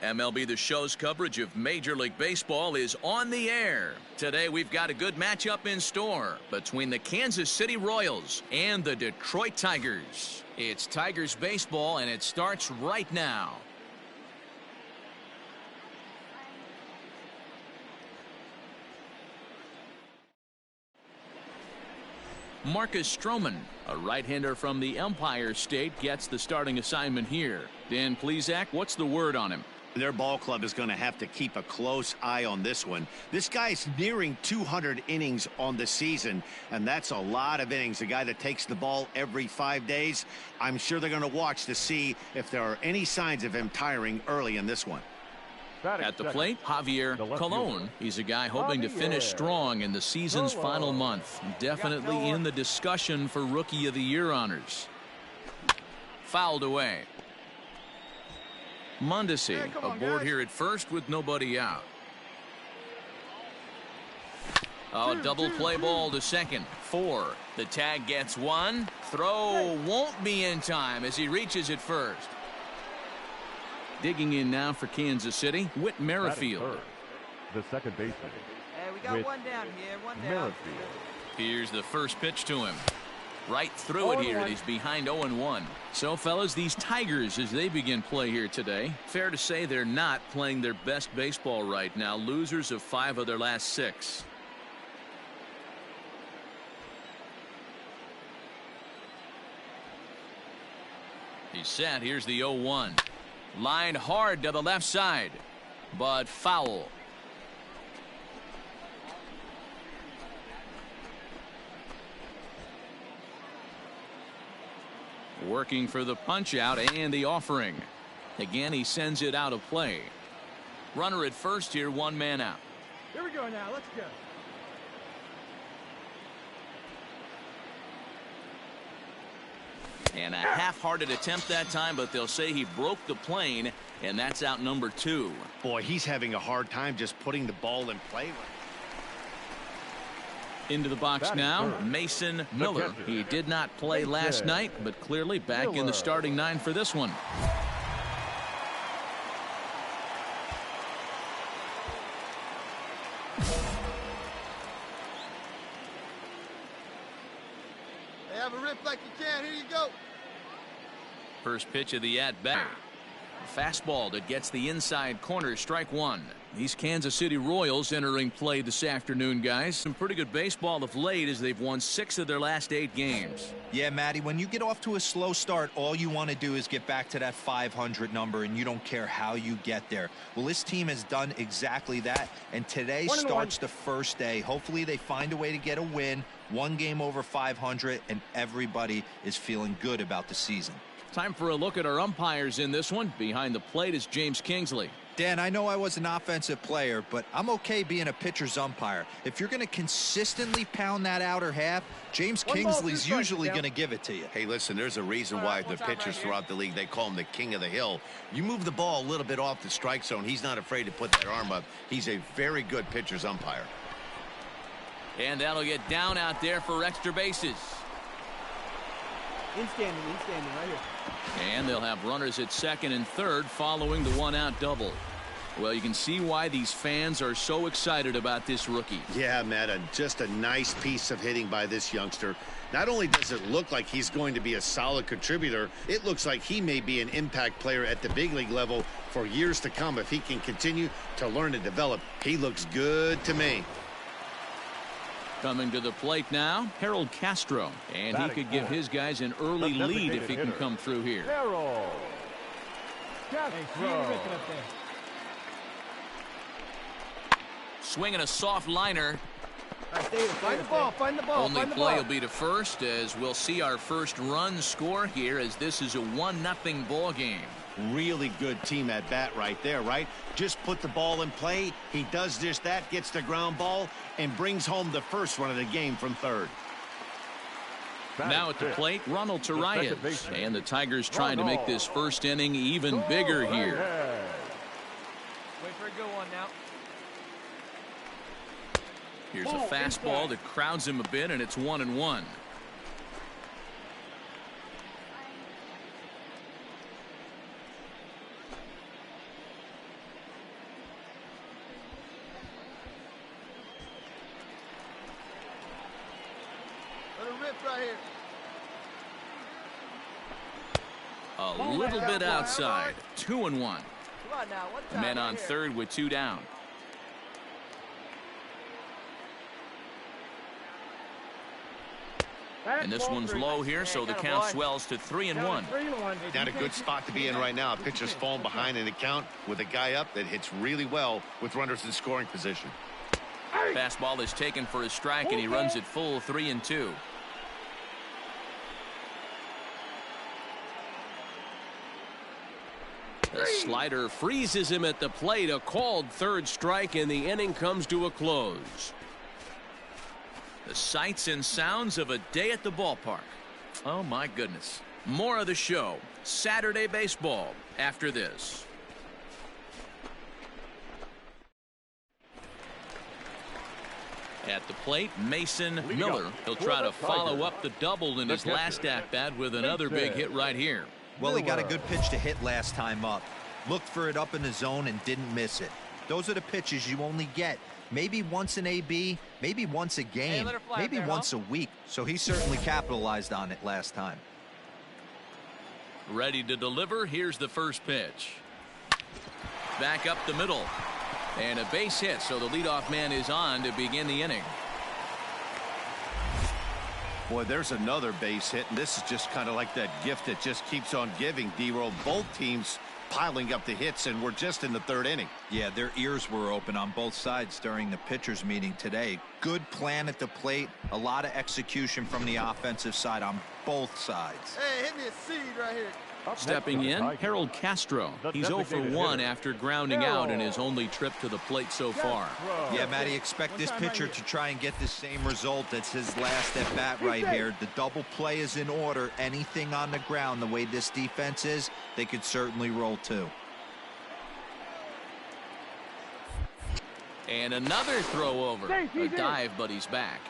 MLB The Show's coverage of Major League Baseball is on the air. Today we've got a good matchup in store between the Kansas City Royals and the Detroit Tigers. It's Tigers baseball, and it starts right now. Marcus Stroman, a right-hander from the Empire State, gets the starting assignment here. Dan Plesac, what's the word on him? Their ball club is going to have to keep a close eye on this one. This guy's nearing 200 innings on the season, and that's a lot of innings. A guy that takes the ball every 5 days. I'm sure they're going to watch to see if there are any signs of him tiring early in this one. At the plate, Javier Colon. He's a guy hoping to finish strong in the season's final month. Definitely in the discussion for Rookie of the Year honors. Fouled away. Mondesi aboard here at first with nobody out. Oh, double play ball to second. 4. The tag gets 1. Throw won't be in time as he reaches it first. Digging in now for Kansas City, Whit Merrifield. The second baseman. Hey, we got one down here, one down. Here's the first pitch to him. Right through it here. He's behind 0-1. So, fellas, these Tigers, as they begin play here today, fair to say they're not playing their best baseball right now. Losers of 5 of their last 6. He's set. Here's the 0-1. Lined hard to the left side, but foul. Working for the punch out and the offering. Again, he sends it out of play. Runner at first here, 1 man out. Here we go now. Let's go. And a half-hearted attempt that time, but they'll say he broke the plane, and that's out number 2. Boy, he's having a hard time just putting the ball in play. Into the box now, Mason Miller. He did not play last night, but clearly back in the starting 9 for this one. Hey, have a rip like you can. Here you go. First pitch of the at-bat. Fastball that gets the inside corner, strike 1. These Kansas City Royals entering play this afternoon, guys. Some pretty good baseball of late as they've won 6 of their last 8 games. Yeah, Matty, when you get off to a slow start, all you want to do is get back to that 500 number, and you don't care how you get there. Well, this team has done exactly that, and today starts the first day. Hopefully they find a way to get a win, 1 game over 500, and everybody is feeling good about the season. Time for a look at our umpires in this one. Behind the plate is James Kingsley. Dan, I know I was an offensive player, but I'm okay being a pitcher's umpire. If you're going to consistently pound that outer half, James Kingsley's usually going to give it to you. Hey, listen, there's a reason why the pitchers throughout the league, they call him the king of the hill. You move the ball a little bit off the strike zone, he's not afraid to put that arm up. He's a very good pitcher's umpire. And that'll get down out there for extra bases. In-standing right here. And they'll have runners at second and third following the 1-out double. Well, you can see why these fans are so excited about this rookie. Yeah, Matt, just a nice piece of hitting by this youngster. Not only does it look like he's going to be a solid contributor, it looks like he may be an impact player at the big league level for years to come if he can continue to learn and develop. He looks good to me. Coming to the plate now, Harold Castro. And he could give his guys an early lead if he can come through here. Harold Castro. Swinging a soft liner. Find the ball, find the ball. Only play will be to first as we'll see our first run score here as this is a 1-0 ball game. Really good team at bat right there, right? Just put the ball in play. He does just that, gets the ground ball, and brings home the first run of the game from third. Now at the plate, Ronald Torreyes. And the Tigers trying to make this first inning even bigger here. Wait for a good one now. Here's a fastball that crowds him a bit, and it's 1-1. rip right here. A little bit outside. 2-1. Come on now, one time. Men right on here. third with 2 down. And this one's low here, so the count swells to 3-1. Not a good spot to be in right now. Pitcher's falling behind in the count with a guy up that hits really well with runners in scoring position. Fastball is taken for a strike, and he runs it full 3-2. The slider freezes him at the plate. A called third strike, and the inning comes to a close. The sights and sounds of a day at the ballpark. Oh, my goodness. More of the show. Saturday baseball after this. At the plate, Mason Miller. He'll try to follow up the double in his last at-bat with another big hit right here. Well, he got a good pitch to hit last time up. Looked for it up in the zone and didn't miss it. Those are the pitches you only get maybe once an AB, maybe once a game, maybe once a week. So he certainly capitalized on it last time. Ready to deliver. Here's the first pitch. Back up the middle. And a base hit, so the leadoff man is on to begin the inning. Boy, there's another base hit, and this is just kind of like that gift that just keeps on giving, D-Roll. Both teams piling up the hits, and we're just in the third inning. Yeah, their ears were open on both sides during the pitchers meeting today. Good plan at the plate, a lot of execution from the offensive side on both sides. Hey, hit me a seed right here. Stepping in, Harold Castro. He's 0 for 1 after grounding out in his only trip to the plate so far. Yeah, Matty, expect this pitcher to try and get the same result as his last at bat right here. The double play is in order. Anything on the ground, the way this defense is, they could certainly roll too. And another throw over. A dive, but he's back.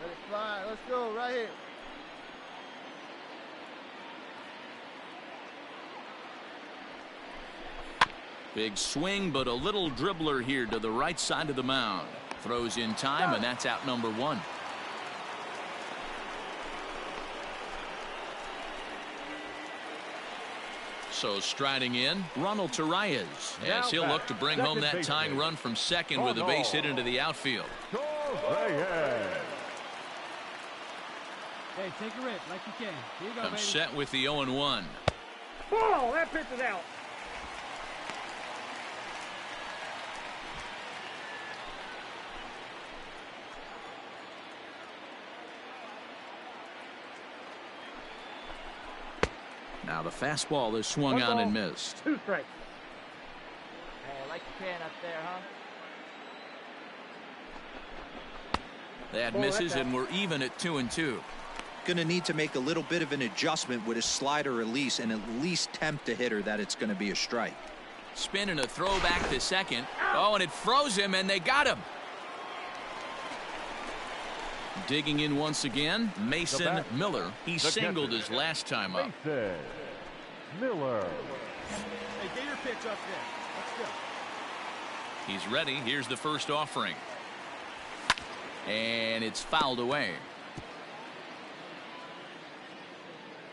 Let it fly. Let's go right here. Big swing, but a little dribbler here to the right side of the mound. Throws in time, and that's out number 1. So striding in, Ronald Torreyes, as he'll look to bring home that tying run from second with a base hit into the outfield. Hey, take a rip like you can. Here you go, I'm set with the 0-1. Oh, that pitch is out. Now the fastball is swung on and missed. 2 strikes. Hey, like you can up there, huh? That misses, and we're even at 2-2. Going to need to make a little bit of an adjustment with his slider release and at least tempt a hitter that it's going to be a strike. Spin and a throw back to second. Oh, and it froze him, and they got him. Digging in once again, Mason Miller. He singled his last time up. Miller. Hey, get your pitch up there. Let's go. He's ready. Here's the first offering. And it's fouled away.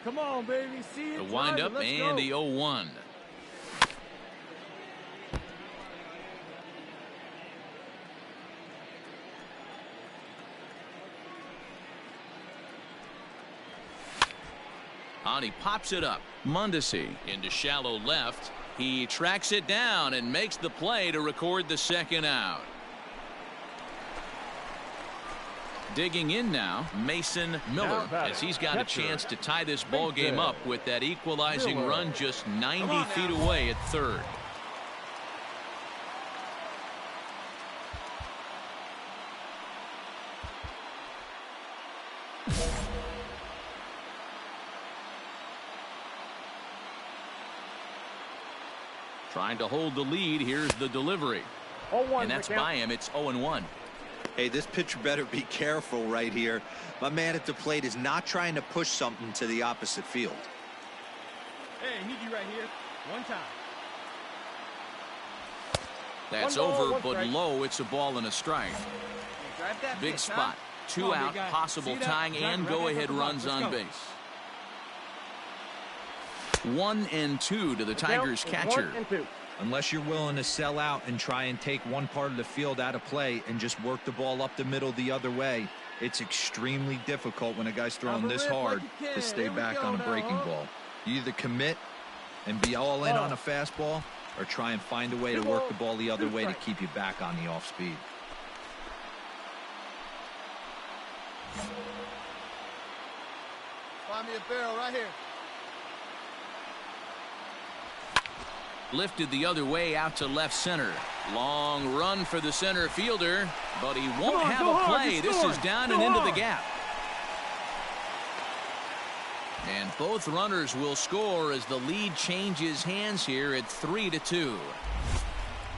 Come on, baby. See it. The windup and the 0-1. On he pops it up. Mondesi into shallow left. He tracks it down and makes the play to record the second out. Digging in now, Mason Miller, as he's got a chance to tie this ball game up with that equalizing run just 90 feet away at third. Trying to hold the lead. Here's the delivery. And that's by him. It's 0-1. Hey, this pitcher better be careful right here. My man at the plate is not trying to push something to the opposite field. Hey, need you right here. One time. That's over, but low. It's a ball and a strike. Big spot. 2 out, possible tying and go-ahead runs on base. 1-2 to the Tigers catcher. Unless you're willing to sell out and try and take one part of the field out of play and just work the ball up the middle the other way, it's extremely difficult when a guy's throwing this hard to stay back on a breaking ball. You either commit and be all in on a fastball or try and find a way to work the ball the other way to keep you back on the off speed. Find me a barrel right here. Lifted the other way out to left center. Long run for the center fielder, but he won't have a play. This is down and into the gap. And both runners will score as the lead changes hands here at 3-2.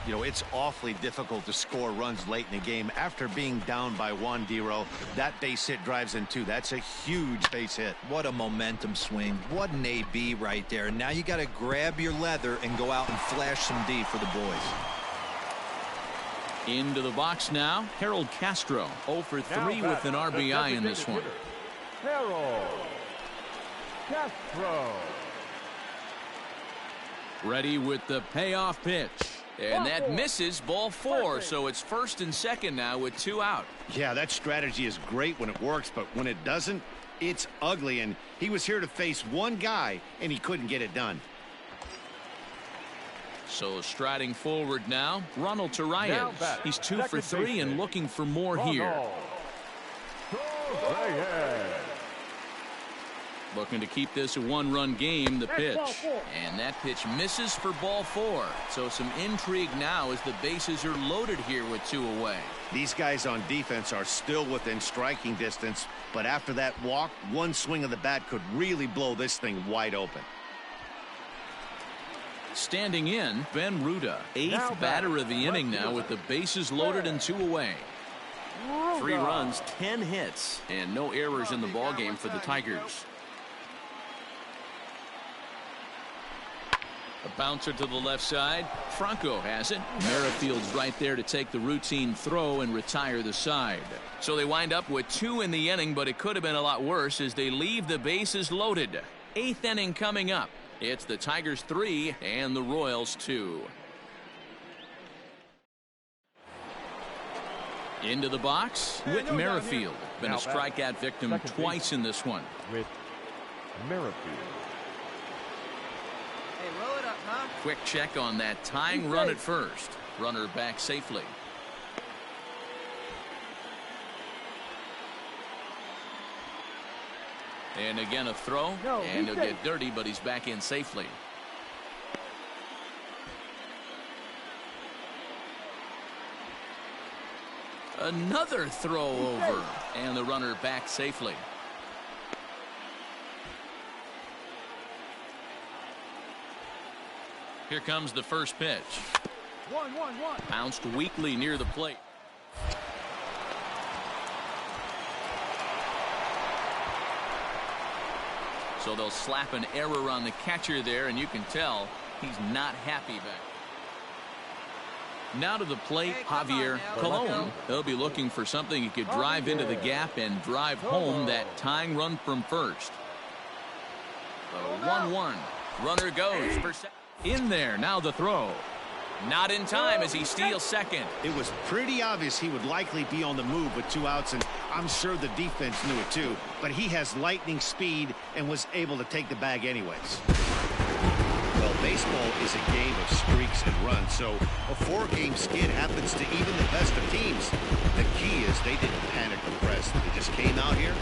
You know, it's awfully difficult to score runs late in the game after being down by 1, D-Row. That base hit drives in 2. That's a huge base hit. What a momentum swing. What an AB right there. Now you got to grab your leather and go out and flash some D for the boys. Into the box now, Harold Castro. 0 for 3 with an RBI in this one. Harold Castro. Ready with the payoff pitch. And that misses, ball 4, so it's first and second now with 2 out. Yeah, that strategy is great when it works, but when it doesn't, it's ugly. And he was here to face one guy, and he couldn't get it done. So striding forward now, Ronald Torreyes. He's 2 for 3 and looking for more here. Looking to keep this a 1-run game, the pitch. And that pitch misses for ball 4. So some intrigue now as the bases are loaded here with 2 away. These guys on defense are still within striking distance, but after that walk, one swing of the bat could really blow this thing wide open. Standing in, Ben Ruda, 8th batter of the inning now with the bases loaded and 2 away. 3 runs, 10 hits, and no errors in the ballgame for the Tigers. A bouncer to the left side. Franco has it. Merrifield's right there to take the routine throw and retire the side. So they wind up with 2 in the inning, but it could have been a lot worse as they leave the bases loaded. 8th inning coming up. It's the Tigers 3 and the Royals 2. Into the box, Whit Merrifield. Been a strikeout victim twice in this one. With Merrifield. Quick check on that tying run at first. Runner back safely. And again a throw, and he'll get dirty, but he's back in safely. Another throw over, and the runner back safely. Here comes the first pitch. 1-1-1. Bounced weakly near the plate. So they'll slap an error on the catcher there, and you can tell he's not happy back. Now to the plate, Javier Colon. They'll be looking for something he could drive into the gap and drive home that tying run from first. So 1-1. Runner goes for second. In there, now the throw. Not in time as he steals second. It was pretty obvious he would likely be on the move with 2 outs, and I'm sure the defense knew it too. But he has lightning speed and was able to take the bag anyways. Well, baseball is a game of streaks and runs, so a 4-game skid happens to even the best of teams. The key is they didn't panic or press. They just came out here,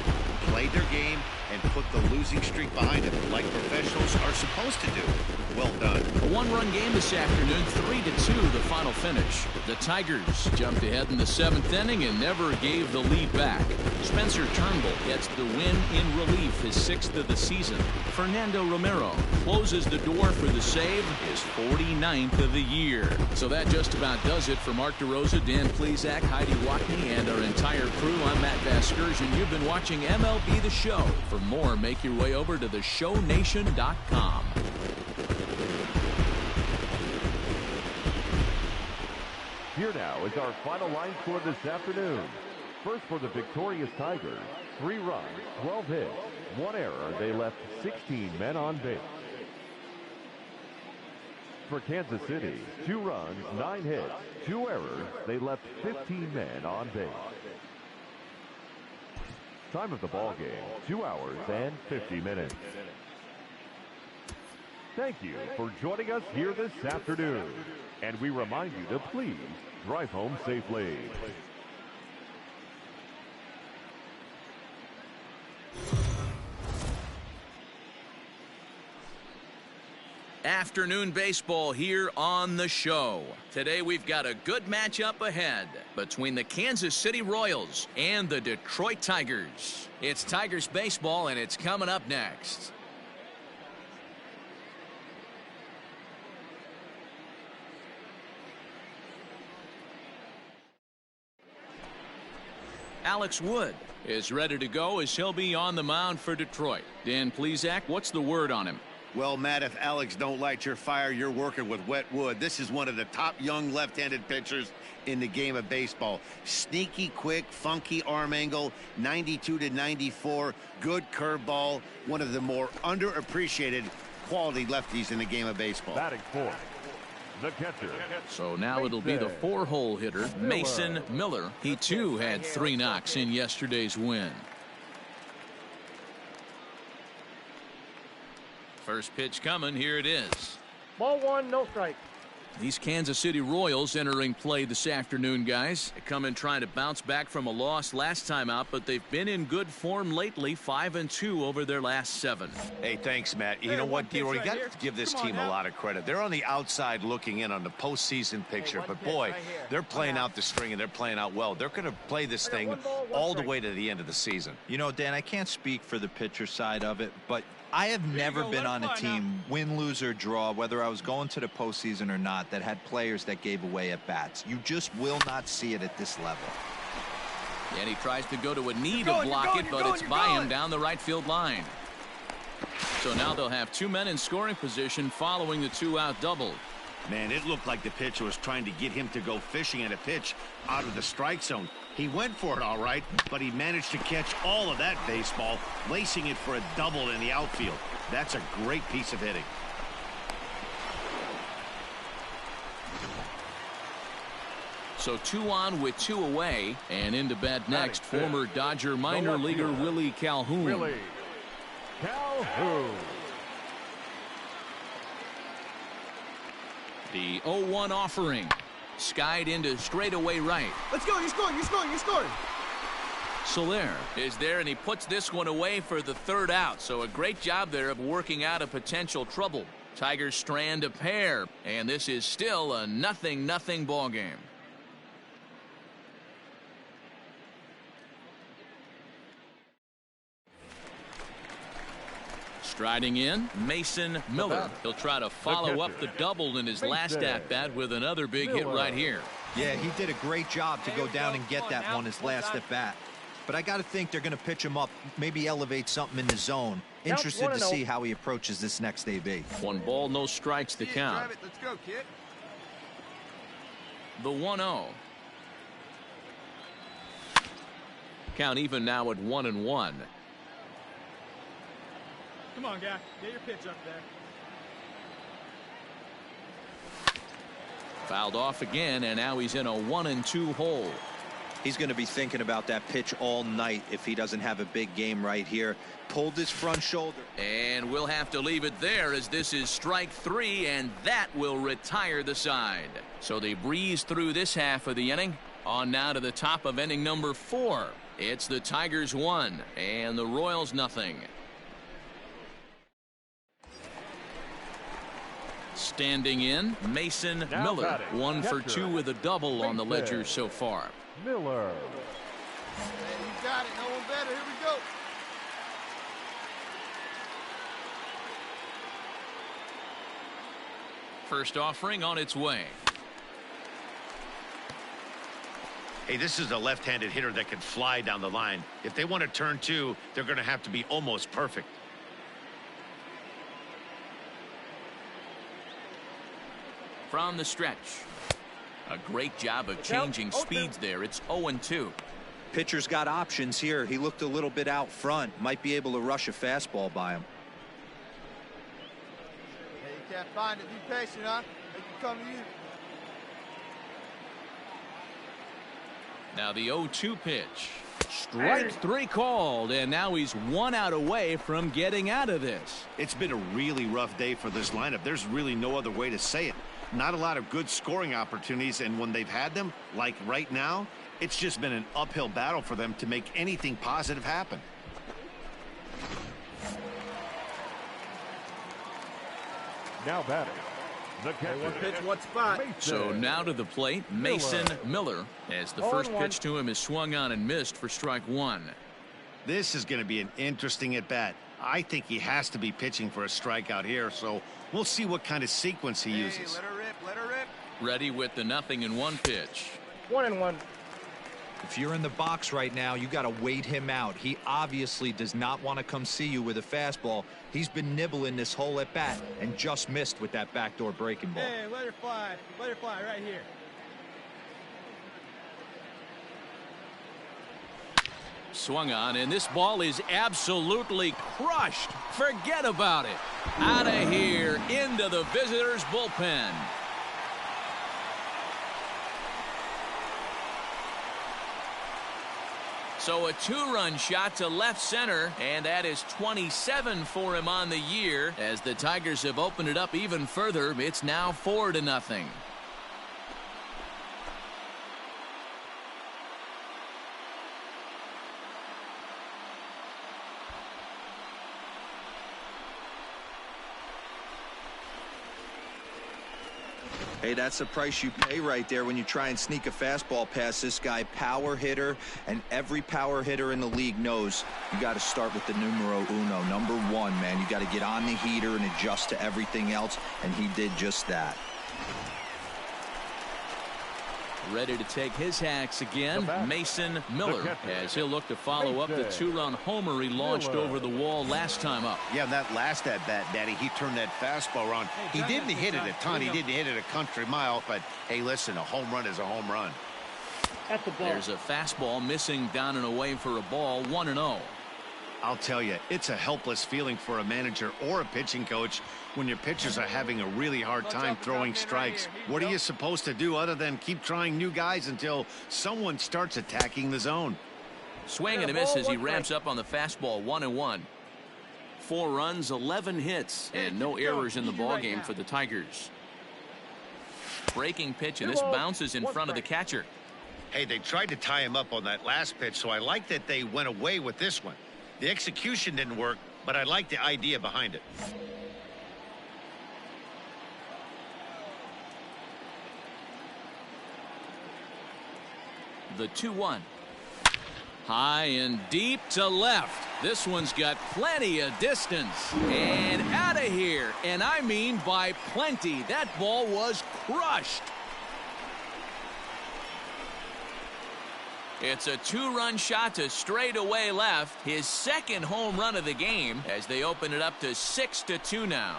played their game, and put the losing streak behind them like professionals are supposed to do. Well done. A 1-run game this afternoon, 3-2 the final finish. The Tigers jumped ahead in the 7th inning and never gave the lead back. Spencer Turnbull gets the win in relief, his 6th of the season. Fernando Romero closes the door for the save, his 49th of the year. So that just about does it for Mark DeRosa, Dan Plesac, Heidi Watney, and our entire crew. I'm Matt Vasgersian. You've been watching MLB The Show. For more, make your way over to theshownation.com. Here now is our final line score this afternoon. First for the victorious Tigers, 3 runs, 12 hits, 1 error. They left 16 men on base. For Kansas City, 2 runs, 9 hits, 2 errors. They left 15 men on base. Time of the ball game, 2 hours and 50 minutes. Thank you for joining us here this afternoon. And we remind you to please drive home safely. Afternoon baseball here on the show. Today we've got a good matchup ahead between the Kansas City Royals and the Detroit Tigers. It's Tigers baseball, and it's coming up next. Alex Wood is ready to go as he'll be on the mound for Detroit. Dan Plesac, what's the word on him? Well, Matt, if Alex don't light your fire, you're working with wet wood. This is one of the top young left-handed pitchers in the game of baseball. Sneaky, quick, funky arm angle, 92 to 94, good curveball. One of the more underappreciated quality lefties in the game of baseball. Batting fourth, the catcher. So now it'll be the 4-hole hitter, Mason Miller. He too had 3 knocks in yesterday's win. First pitch coming. Here it is. Ball 1, no strike. These Kansas City Royals entering play this afternoon, guys. They come in trying to bounce back from a loss last time out, but they've been in good form lately, 5-2 over their last 7. Hey, thanks, Matt. You know what, D-Roy, you got to give this team a lot of credit. They're on the outside looking in on the postseason picture, but boy, they're playing out the string and they're playing out well. They're going to play this thing all the way to the end of the season. You know, Dan, I can't speak for the pitcher side of it, but I have never been on a team, win, lose, or draw, whether I was going to the postseason or not, that had players that gave away at bats. You just will not see it at this level. And he tries to go to a knee to block it, but it's by him down the right field line. So now they'll have 2 men in scoring position following the 2-out double. Man, it looked like the pitcher was trying to get him to go fishing at a pitch out of the strike zone. He went for it all right, but he managed to catch all of that baseball, lacing it for a double in the outfield. That's a great piece of hitting. So 2 on with 2 away, and into bat next, former Dodger minor leaguer Willie Calhoun. Willie Calhoun. The 0-1 offering. Skied into straightaway right. Let's go. You're scoring. You're scoring. You're scoring. Soler is there, and he puts this one away for the 3rd out. So a great job there of working out a potential trouble. Tigers strand a pair, and this is still a 0-0 ball game. Striding in, Mason Miller. He'll try to follow up the double in his last at-bat with another big hit right here. Yeah, he did a great job to go down and get that one his last at-bat. But I got to think they're going to pitch him up, maybe elevate something in the zone. Interested to see how he approaches this next AB. 1 ball, no strikes to count. Let's go, kid. The 1-0. Count even now at 1-1. Come on, guy. Get your pitch up there. Fouled off again, and now he's in a 1-2 hole. He's going to be thinking about that pitch all night if he doesn't have a big game right here. Pulled his front shoulder. And we'll have to leave it there as this is strike 3, and that will retire the side. So they breeze through this half of the inning. On now to the top of inning number 4. It's the Tigers 1 and the Royals 0. Standing in, Mason Miller. 1 for 2 with a double on the ledger so far. Miller. You got it. No one better. Here we go. First offering on its way. Hey, this is a left-handed hitter that can fly down the line. If they want to turn 2, they're going to have to be almost perfect. From the stretch. A great job of changing speeds there. It's 0-2. pitcher's got options here. He looked a little bit out front. Might be able to rush a fastball by him. Hey, you can't find it. Be patient, huh? They can come to you. Now the 0-2 pitch. Strike 3 called, and now he's 1 out away from getting out of this. It's been a really rough day for this lineup. There's really no other way to say it. Not a lot of good scoring opportunities, and when they've had them, like right now, it's just been an uphill battle for them to make anything positive happen. Now batting, the catcher. One pitch, one spot. So now to the plate, Mason Miller, as the first pitch to him is swung on and missed for strike 1. This is going to be an interesting at-bat. I think he has to be pitching for a strikeout here, so we'll see what kind of sequence he uses. Let her rip, let her rip. Ready with the 0-1 pitch. 1-1. If you're in the box right now, you got to wait him out. He obviously does not want to come see you with a fastball. He's been nibbling this whole at bat and just missed with that backdoor breaking ball. Hey, let her fly right here. Swung on, and this ball is absolutely crushed. Forget about it. Out of here, into the visitors' bullpen. So a 2-run shot to left center, and that is 27 for him on the year. As the Tigers have opened it up even further, it's now 4-0. Hey, that's the price you pay right there when you try and sneak a fastball past this guy. Power hitter, and every power hitter in the league knows you got to start with the numero uno, number 1, man. You got to get on the heater and adjust to everything else, and he did just that. Ready to take his hacks again, Mason Miller, as he'll look to follow up the 2-run homer he launched over the wall last time up. Yeah, that last at-bat, Daddy, he turned that fastball around. He didn't hit it a ton. He didn't hit it a country mile, but, hey, listen, a home run is a home run. At the ball. There's a fastball missing down and away for a ball, 1-0. I'll tell you, it's a helpless feeling for a manager or a pitching coach when your pitchers are having a really hard time throwing strikes. What are you supposed to do other than keep trying new guys until someone starts attacking the zone? Swing and a miss as he ramps up on the fastball, 1-1. 4 runs, 11 hits, and no errors in the ballgame for the Tigers. Breaking pitch, and this bounces in front of the catcher. Hey, they tried to tie him up on that last pitch, so I like that they went away with this one. The execution didn't work, but I like the idea behind it. The 2-1. High and deep to left. This one's got plenty of distance. And out of here. And I mean by plenty. That ball was crushed. It's a 2-run shot to straightaway left. His second home run of the game as they open it up to 6-2 now.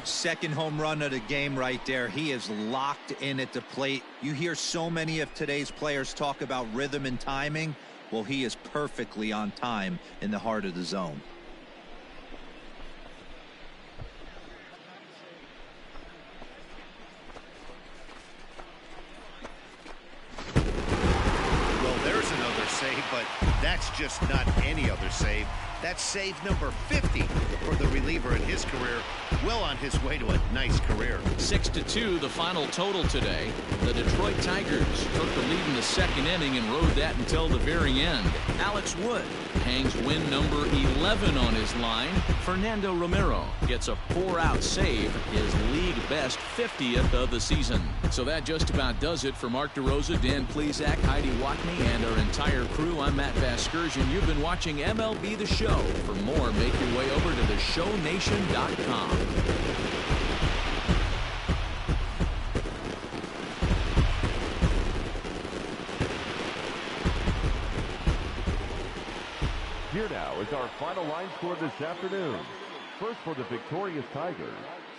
Second home run of the game right there. He is locked in at the plate. You hear so many of today's players talk about rhythm and timing. Well, he is perfectly on time in the heart of the zone. Well, there's another save, but that's just not any other save. That's save number 50 for the reliever in his career. Well on his way to a nice career. 6-2 the final total today. The Detroit Tigers took the lead in the second inning and rode that until the very end. Alex Wood hangs win number 11 on his line. Fernando Romero gets a 4-out save, his league best 50th of the season. So that just about does it for Mark DeRosa, Dan Plesac, Heidi Watney, and our entire crew. I'm Matt Vasgersian. You've been watching MLB The Show. For more, make your way over to theshownation.com. Here now is our final line score this afternoon. First for the victorious Tigers,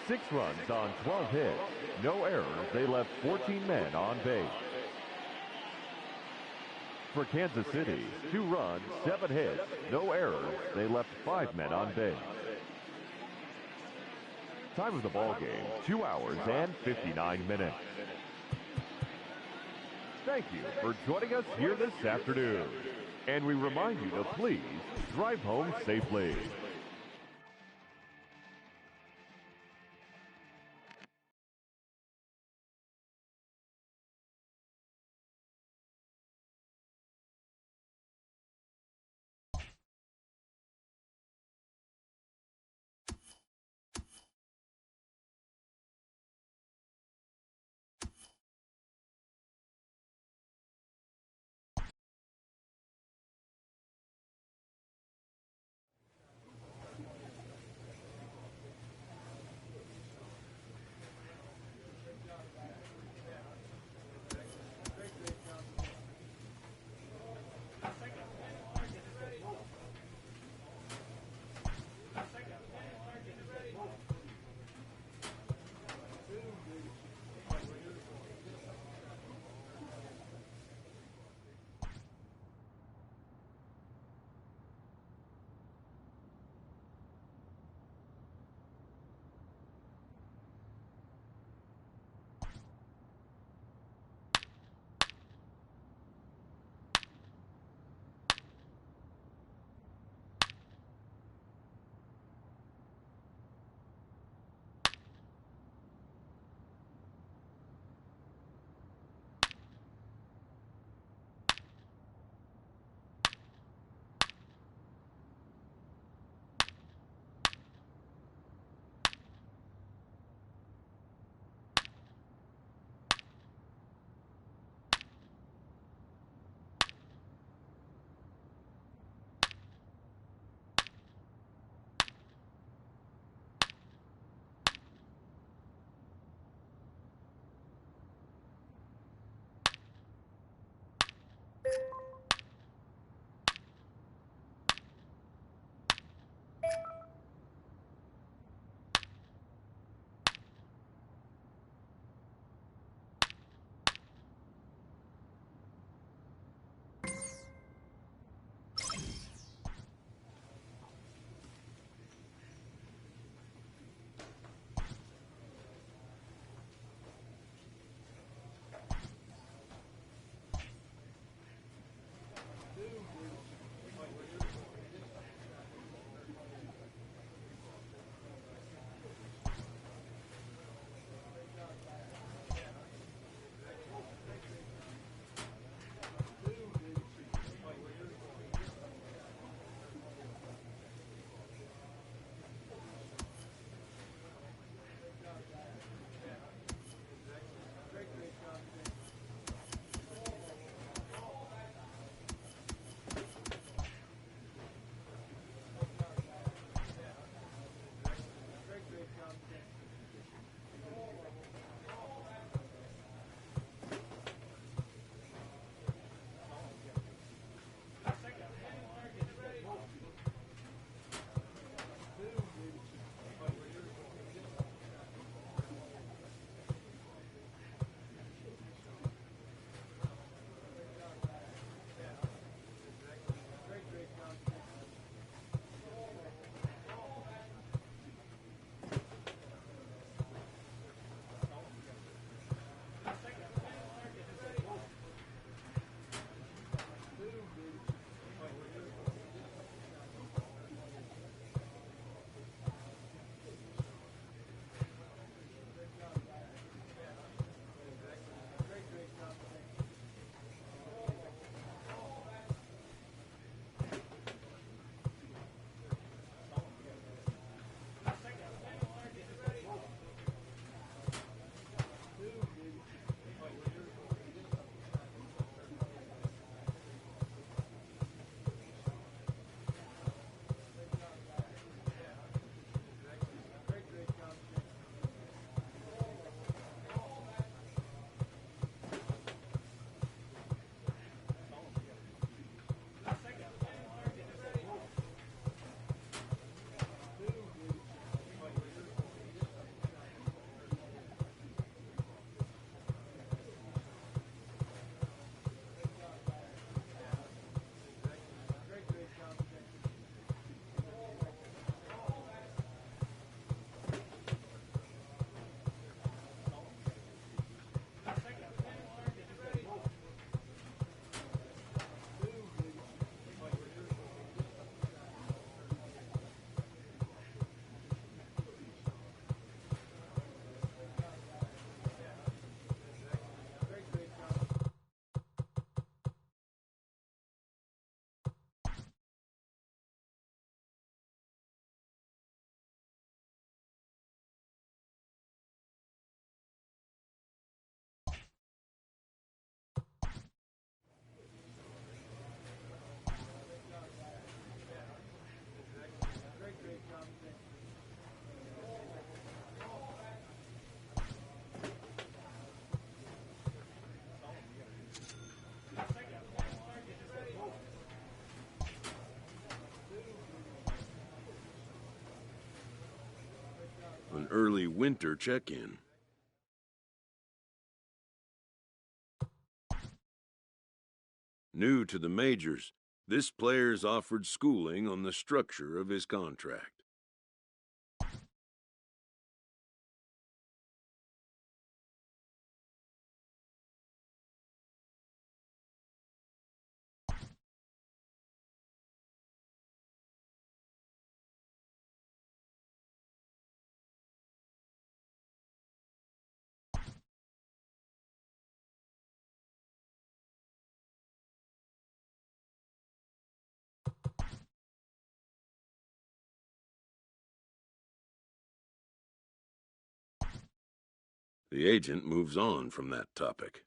6 runs on 12 hits. No errors. They left 14 men on base. For Kansas City, 2 runs, 7 hits, no errors. They left 5 men on base. Time of the ball game, 2 hours and 59 minutes. Thank you for joining us here this afternoon. And we remind you to please drive home safely. early winter check-in. New to the majors, this player's offered schooling on the structure of his contract. The agent moves on from that topic.